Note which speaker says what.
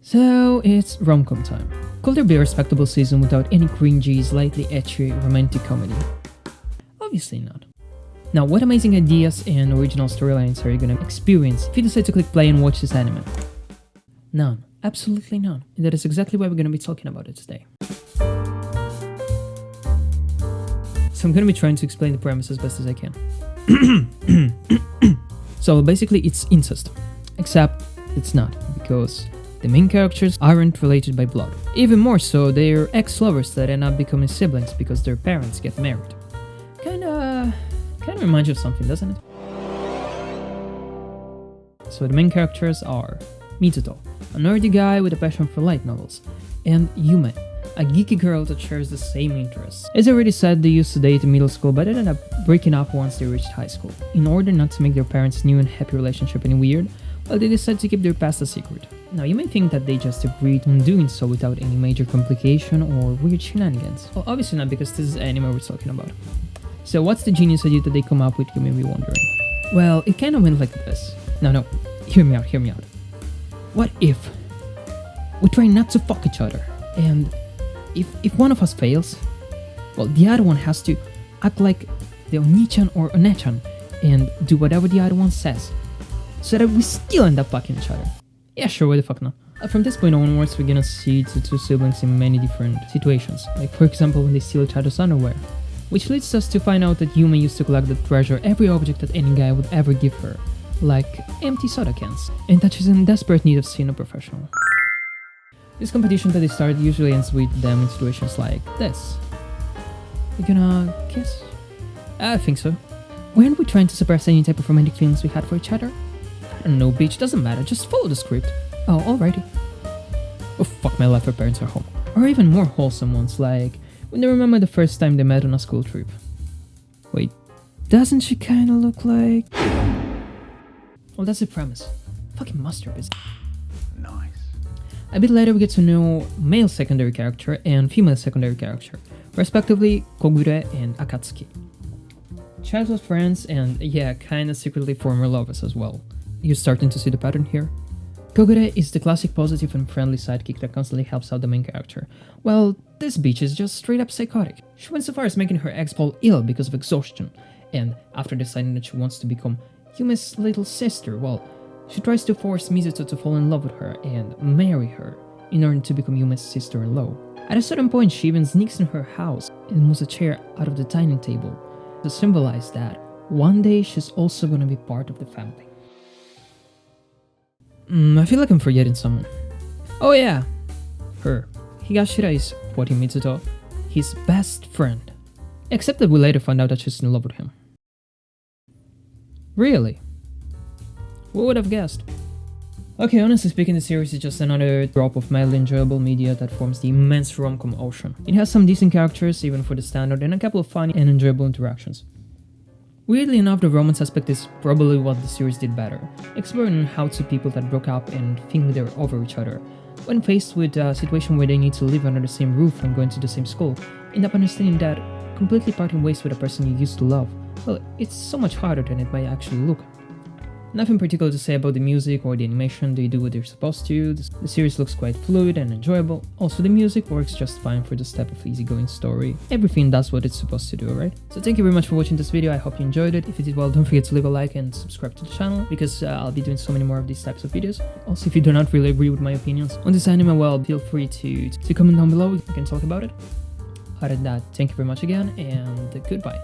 Speaker 1: So it's rom-com time. Could there be a respectable season without any cringy, slightly ecchi romantic comedy? Obviously not. Now, what amazing ideas and original storylines are you gonna experience if you decide to click play and watch this anime? None. Absolutely none. And that is exactly why we're gonna be talking about it today. So I'm gonna be trying to explain the premise as best as I can. So basically it's incest. Except it's not, because the main characters aren't related by blood. Even more so, they're ex-lovers that end up becoming siblings because their parents get married. Kinda reminds you of something, doesn't it? So the main characters are Mitsuto, a nerdy guy with a passion for light novels, and Yume, a geeky girl that shares the same interests. As I already said, they used to date in middle school, but ended up breaking up once they reached high school. In order not to make their parents' new and happy relationship any weird, well, they decided to keep their past a secret. Now, you may think that they just agreed on doing so without any major complication or weird shenanigans. Well, obviously not, because this is anime we're talking about. So what's the genius idea that they come up with, you may be wondering? Well, it kinda went like this. No, hear me out. What if we try not to fuck each other, and if one of us fails, well, the other one has to act like the Oni-chan or One-chan and do whatever the other one says, so that we still end up fucking each other. Yeah, sure, why the fuck not? From this point onwards, we're gonna see the two siblings in many different situations, like for example when they steal each other's underwear, which leads us to find out that Yume used to collect and treasure every object that any guy would ever give her, like empty soda cans, and that she's in desperate need of seeing a professional. This competition that they start usually ends with them in situations like this. You gonna kiss? I think so. Weren't we trying to suppress any type of romantic feelings we had for each other? I don't know, bitch, doesn't matter, just follow the script. Oh, alrighty. Oh fuck my life, her parents are home. Or even more wholesome ones, like when they remember the first time they met on a school trip. Wait, doesn't she kinda look like... Well, that's the premise. Fucking masterpiece.
Speaker 2: Nice.
Speaker 1: A bit later we get to know male secondary character and female secondary character, respectively Kogure and Akatsuki. Childhood friends and yeah, kinda secretly former lovers as well. You starting to see the pattern here? Kogure is the classic positive and friendly sidekick that constantly helps out the main character. Well, this bitch is just straight up psychotic. She went so far as making her ex fall ill because of exhaustion, and after deciding that she wants to become Yume's little sister, well, she tries to force Mizuto to fall in love with her and marry her in order to become Yume's sister-in-law. At a certain point, she even sneaks in her house and moves a chair out of the dining table to symbolize that one day she's also gonna be part of the family. I feel like I'm forgetting someone. Oh yeah, her. Higashira is, quoting Mitsuto, his best friend. Except that we later find out that she's in love with him. Really? Who would have guessed? Okay, honestly speaking, the series is just another drop of mildly enjoyable media that forms the immense rom-com ocean. It has some decent characters, even for the standard, and a couple of funny and enjoyable interactions. Weirdly enough, the romance aspect is probably what the series did better, exploring how two people that broke up and think they're over each other, when faced with a situation where they need to live under the same roof and going to the same school, end up understanding that completely parting ways with a person you used to love, well, it's so much harder than it might actually look. Nothing particular to say about the music or the animation, they do what they're supposed to, the series looks quite fluid and enjoyable, also the music works just fine for this type of easygoing story, everything does what it's supposed to do, right? So thank you very much for watching this video, I hope you enjoyed it. If you did well, don't forget to leave a like and subscribe to the channel, because I'll be doing so many more of these types of videos. Also, if you do not really agree with my opinions on this anime, well, feel free to comment down below, we can talk about it. Other than that, thank you very much again, and goodbye.